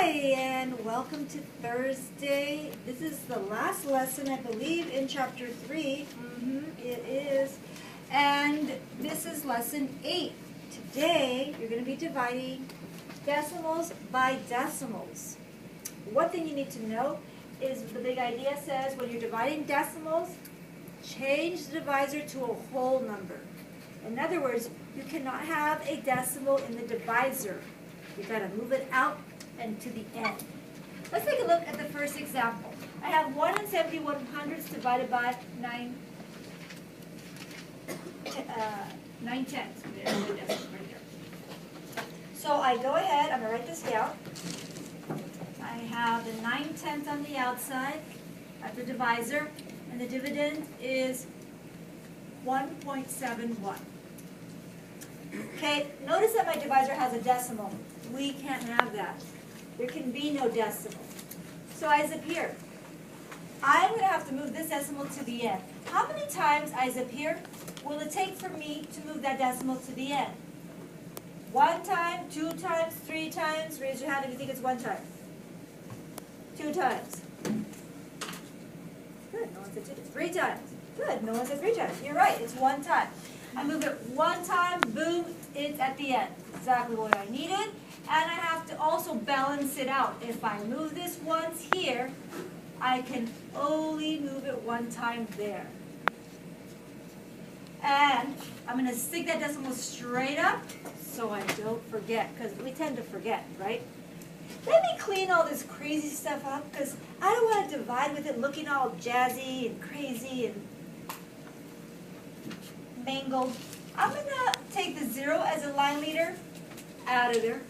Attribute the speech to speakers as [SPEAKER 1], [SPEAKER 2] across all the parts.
[SPEAKER 1] and welcome to Thursday. This is the last lesson, I believe, in Chapter 3. It is. And this is Lesson 8. Today, you're going to be dividing decimals by decimals. One thing you need to know is the big idea says when you're dividing decimals, change the divisor to a whole number. In other words, you cannot have a decimal in the divisor. You've got to move it out and to the end. Let's take a look at the first example. I have 1 71/100 divided by 9 tenths. So I go ahead, I'm going to write this down. I have the 9 tenths on the outside at the divisor, and the dividend is 1.71. Okay, notice that my divisor has a decimal. We can't have that. There can be no decimal. So I zip here. I'm going to have to move this decimal to the end. How many times I zip here will it take for me to move that decimal to the end? 1 time, 2 times, 3 times? Raise your hand if you think it's 1 time. 2 times. Good, no one said 2 times. 3 times. Good, no one said 3 times. You're right, it's 1 time. I move it 1 time, boom, it's at the end. Exactly what I needed. And I have to also balance it out. If I move this once here, I can only move it 1 time there. And I'm going to stick that decimal straight up so I don't forget, because we tend to forget, right? Let me clean all this crazy stuff up, because I don't want to divide with it looking all jazzy and crazy and mangled. I'm going to take the 0 as a line leader out of there.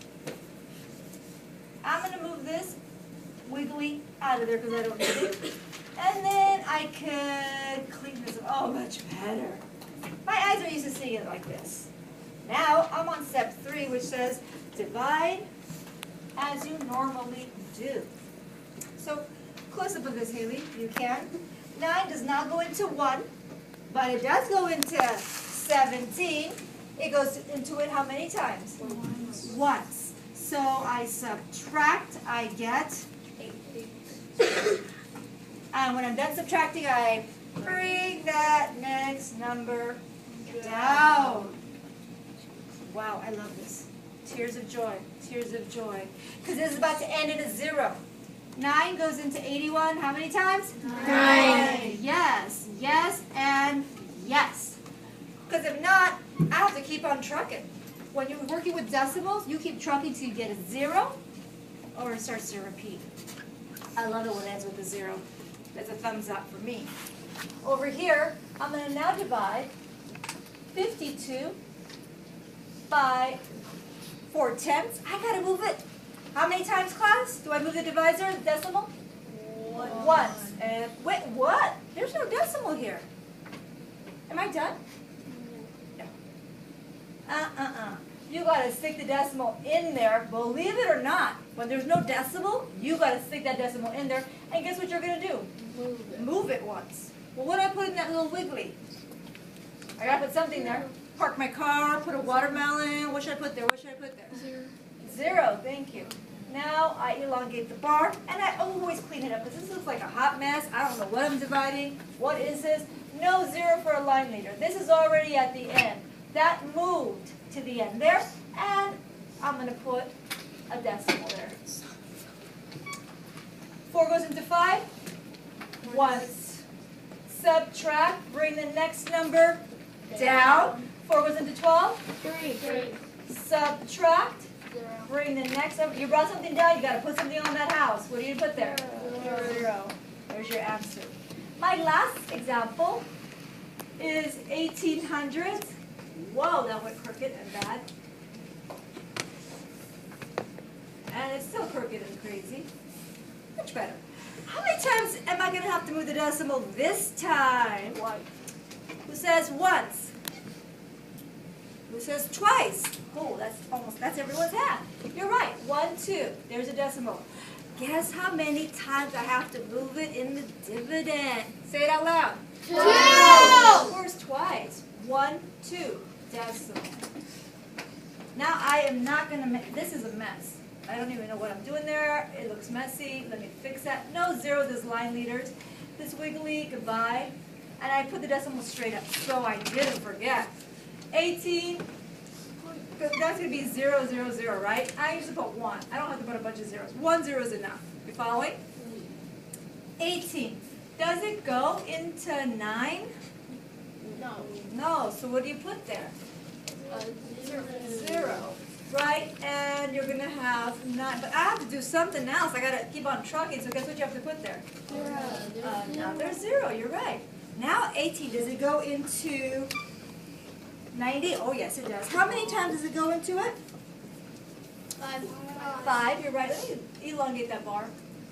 [SPEAKER 1] I'm going to move this wiggly out of there because I don't need it. And then I could clean this up. Oh, much better. My eyes are used to seeing it like this. Now, I'm on step 3, which says divide as you normally do. So, close up of this, Haley, you can. 9 does not go into 1, but it does go into 17. It goes into it how many times? Once. So I subtract, I get 8. And when I'm done subtracting, I bring that next number down. Wow, I love this. Tears of joy, tears of joy. Because this is about to end in a 0. 9 goes into 81 how many times? 9. Yes, yes, and yes. Because if not, I have to keep on trucking. When you're working with decimals, you keep trucking till you get a 0 or it starts to repeat. I love it when it ends with a 0. That's a thumbs up for me. Over here, I'm going to now divide 52 by 4 tenths. I got to move it. How many times, class? Do I move the divisor, the decimal? Once. And wait, what? There's no decimal here. Am I done? You got to stick the decimal in there. Believe it or not, when there's no decimal, you got to stick that decimal in there. And guess what you're going to do?
[SPEAKER 2] Move it.
[SPEAKER 1] Move it once. Well, what do I put in that little wiggly? I got to put something there. Park my car, put a watermelon. What should I put there? What should I put there?
[SPEAKER 2] 0.
[SPEAKER 1] 0, thank you. Now I elongate the bar, and I always clean it up because this looks like a hot mess. I don't know what I'm dividing. What is this? No 0 for a line leader. This is already at the end. That moved to the end there, and I'm going to put a decimal there. 4 goes into 5. Once. Subtract, bring the next number down. 4 goes into 12.
[SPEAKER 2] 3.
[SPEAKER 1] Subtract,
[SPEAKER 2] 0.
[SPEAKER 1] bring the next number. You brought something down, you got to put something on that house. What do you put there? 0. There's your answer. My last example is 1800. Whoa, that went crooked and bad. And it's still crooked and crazy. Much better. How many times am I going to have to move the decimal this time? Who says once? Who says twice? Oh, that's everyone's hand. You're right. 1, 2. There's a decimal. Guess how many times I have to move it in the dividend? Say it out loud.
[SPEAKER 2] 2.
[SPEAKER 1] Of course, twice. 1, 2. Decimal. Now I am not going to make, this is a mess. I don't even know what I'm doing there. It looks messy. Let me fix that. No zero, there's line leaders. This wiggly, goodbye. And I put the decimal straight up so I didn't forget. 18, that's going to be 0, 0, 0, right? I usually put 1. I don't have to put a bunch of zeros. 1 0 is enough. You following? 18. Does it go into 9?
[SPEAKER 2] No.
[SPEAKER 1] No. So what do you put there?
[SPEAKER 2] Zero.
[SPEAKER 1] 0. Right? And you're going to have 9. But I have to do something else. I got to keep on trucking. So guess what you have to put there? Another 0. You're right. Now 18. Does it go into 90? Oh, yes, it does. How many times does it go into it? 5. You're right. Let me elongate that bar.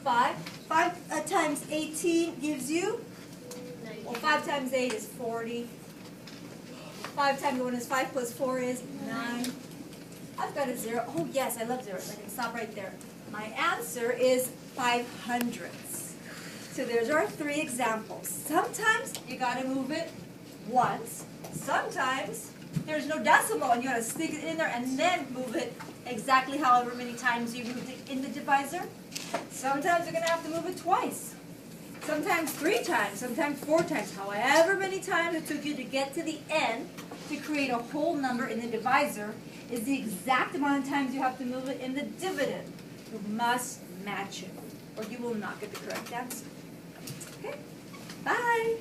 [SPEAKER 1] 5. 5 times 18 gives you? Well, 5 times 8 is 40. 5 times 1 is 5 plus 4 is 9. I've got a 0. Oh, yes, I love zeros. I can stop right there. My answer is 500ths. So there's our 3 examples. Sometimes you got to move it once. Sometimes there's no decimal and you got to stick it in there and then move it exactly however many times you moved it in the divisor. Sometimes you're going to have to move it twice. Sometimes 3 times, sometimes 4 times. However many times it took you to get to the end to create a whole number in the divisor is the exact amount of times you have to move it in the dividend. You must match it or you will not get the correct answer. Okay? Bye.